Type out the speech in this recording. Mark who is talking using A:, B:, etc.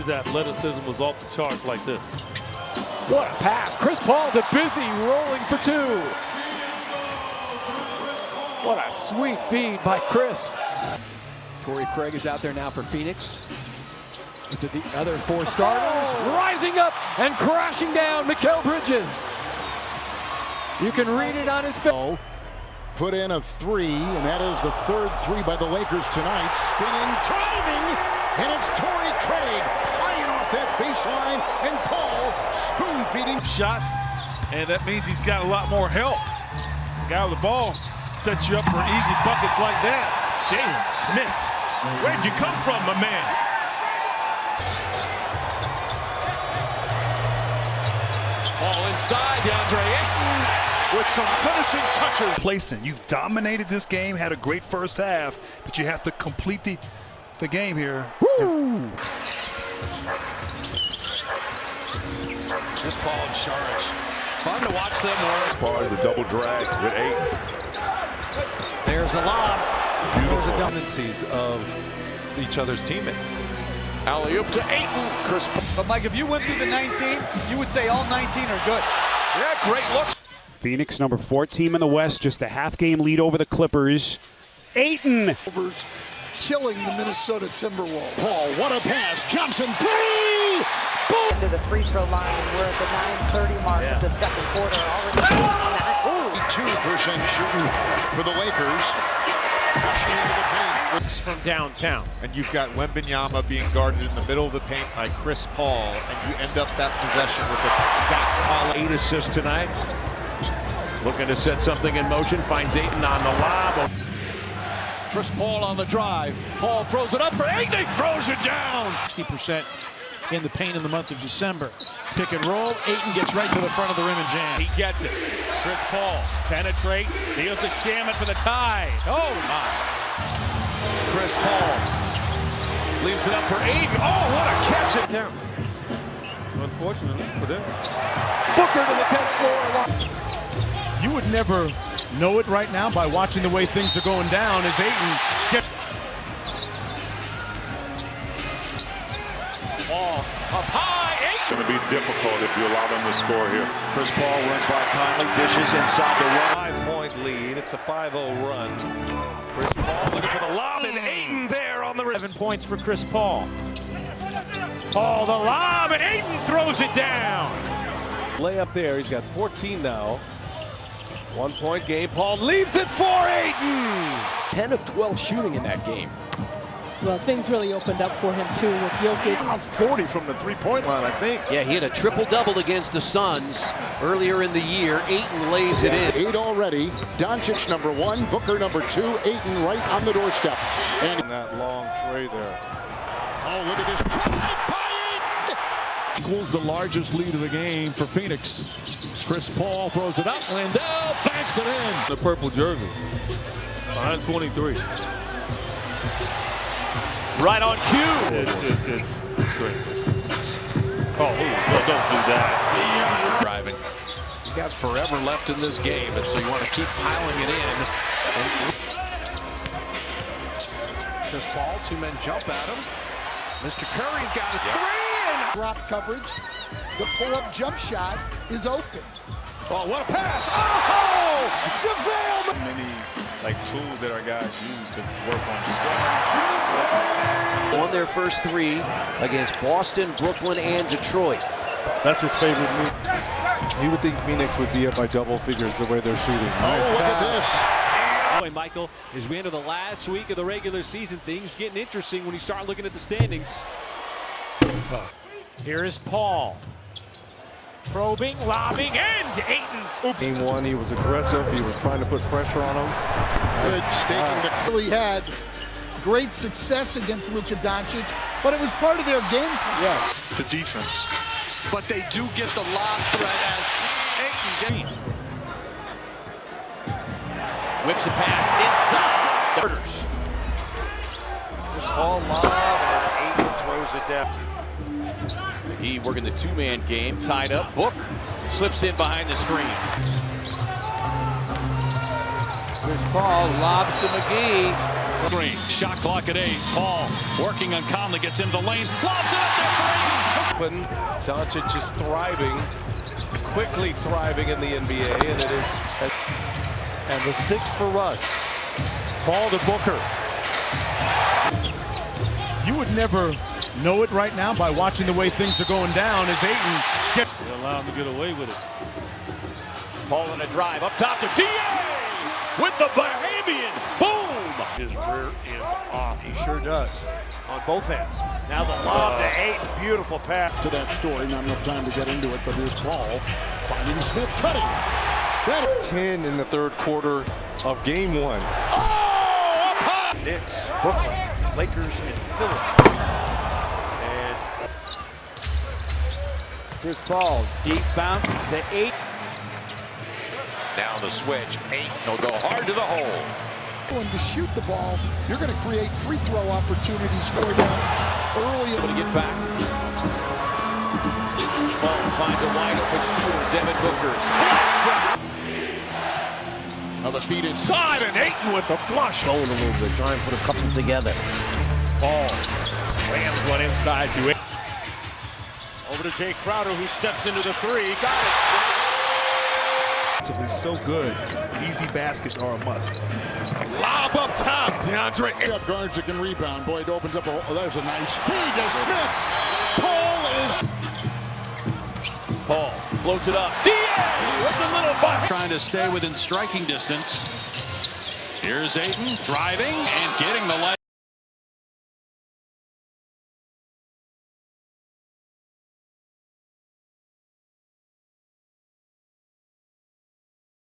A: his athleticism was off the charts like this.
B: What a pass. Chris Paul to Busy, rolling for two. What a sweet feed by Chris. Torrey Craig is out there now for Phoenix. To the other four starters, rising up and crashing down, Mikal Bridges. You can read it on his face.
C: Put in a three, and that is the third three by the Lakers tonight. Spinning, driving, and it's Torrey Craig flying off that baseline, and Paul spoon-feeding
A: Shots, and that means he's got a lot more help. The guy with the ball sets you up for easy buckets like that.
D: Jalen Smith, where'd you come from, my man?
B: Ball inside, DeAndre Ayton with some finishing touches.
E: Placing. You've dominated this game, had a great first half, but you have to complete the game here.
B: Woo!
D: Chris Paul and Saric. Fun to watch them work.
F: Paul is a double drag with 8.
B: There's a lob.
G: There's redundancies of each other's teammates.
B: Alley-oop to Ayton. Chris Paul.
H: But Mike, if you went through the 19, you would say all 19 are good.
B: Yeah, great looks.
I: Phoenix, number 4 team in the West, just a half-game lead over the Clippers. Ayton.
C: killing the Minnesota Timberwolves. Paul, what a pass. Johnson, three!
J: Boom! To the free throw line. We're at the 9:30 mark of the second quarter. Already
C: 2% shooting for the Lakers. Rushing into the paint.
D: From downtown. And you've got Wembanyama being guarded in the middle of the paint by Chris Paul. And you end up that possession with a Zach Collins.
G: 8 assists tonight. Looking to set something in motion. Finds Ayton on the lob.
B: Chris Paul on the drive. Paul throws it up for Ayton. He throws it down.
A: 60% in the paint in the month of December. Pick and roll. Ayton gets right to the front of the rim and jam. He gets it. Chris Paul penetrates. Deals to Shaman for the tie. Oh, my.
B: Chris Paul leaves it up for Ayton. Oh, what a catch it down.
A: Unfortunately for them.
B: Booker to the 10th floor.
K: You would never know it right now by watching the way things are going down as Ayton gets.
B: Ball up high. Ayton.
F: Going to be difficult if you allow them to score here.
G: Chris Paul runs by Conley, dishes inside the run.
D: 5-point lead. It's a 5-0 run. Chris Paul looking for the lob, and Ayton there on the 7 points for Chris Paul.
A: Oh, the lob, and Ayton throws it down.
D: Lay up there. He's got 14 now. 1-point game. Paul leaves it for Ayton.
B: 10 of 12 shooting in that game.
J: Well, things really opened up for him, too, with Jokic.
C: 40 from the three-point line, I think.
L: Yeah, he had a triple-double against the Suns earlier in the year. Ayton lays it in.
C: 8 already. Doncic number 1, Booker number 2, Ayton right on the doorstep. And
F: that long tray there.
C: oh, look at this drive by Ayton!
K: Equals the largest lead of the game for Phoenix. Chris Paul throws it up. Landell banks it in.
A: The purple jersey. Behind 23.
B: Right on cue.
A: It's great. Oh, well, don't do that.
B: Driving. You got forever left in this game, and so you want to keep piling it in.
D: Chris Paul, 2 men jump at him. Mr. Curry's got a 3 and
C: drop coverage. The pull-up jump shot is open.
D: oh, what a pass! Oh, JaVale!
F: Many tools that our guys use to work on scoring.
L: On their first 3 against Boston, Brooklyn, and Detroit.
F: That's his favorite move. You would think Phoenix would be up by double figures the way they're shooting. Nice
C: look
F: pass.
C: at this.
B: Boy, Michael, as we enter the last week of the regular season, things getting interesting when you start looking at the standings.
A: Here is Paul. Probing, lobbing, and Ayton.
F: Game 1, he was aggressive. He was trying to put pressure on him.
C: Good staking the really had great success against Luka Doncic, but it was part of their game plan.
K: Yes.
F: The defense.
H: But they do get the lob threat as Ayton gets.
L: Whips a pass inside. The Murders.
D: Chris Paul lob, and Ayton throws it down.
L: He working the 2-man game, tied up. Book slips in behind the screen.
B: Chris Paul lobs to McGee.
A: Shot clock at 8. Paul working on Conley, gets into the lane, lobs it up there for Ayton.
M: Doncic is thriving, quickly thriving in the NBA, and it is.
K: And the 6th for Russ. Ball to Booker.
I: You would never know it right now by watching the way things are going down as Ayton gets.
K: They allow him to get away with it.
L: Paul in a drive up top to D.A. with the Bahamian. Boom!
K: His rear end off.
N: He sure does. On both ends. Now the lob to Ayton. Beautiful pass.
C: To that story, not enough time to get into it, but here's Paul finding Smith cutting.
F: That's 10 in the third quarter of game 1.
N: Knicks, Brooklyn, Lakers, and Philly. And
B: Here's Paul, deep bounce to 8.
G: Now the switch. Ayton will go hard to the hole.
C: And to shoot the ball, you're going to create free throw opportunities for them early.
L: Able to get back. Paul finds a wide open shooter. Devin Booker. Splash! Another feed inside, and Ayton with the flush.
N: going a little bit, trying to put a couple together.
A: Paul slams one inside to it. Over to Jay Crowder, who steps into the three. Got it.
E: It's so good. Easy baskets are a must.
A: Lob up top, DeAndre.
C: Up guards that can rebound. Boyd opens up. There's a nice feed to Smith.
L: Paul floats it up. D.A. with a little butt.
K: Trying to stay within striking distance. Here's Ayton driving and getting the leg.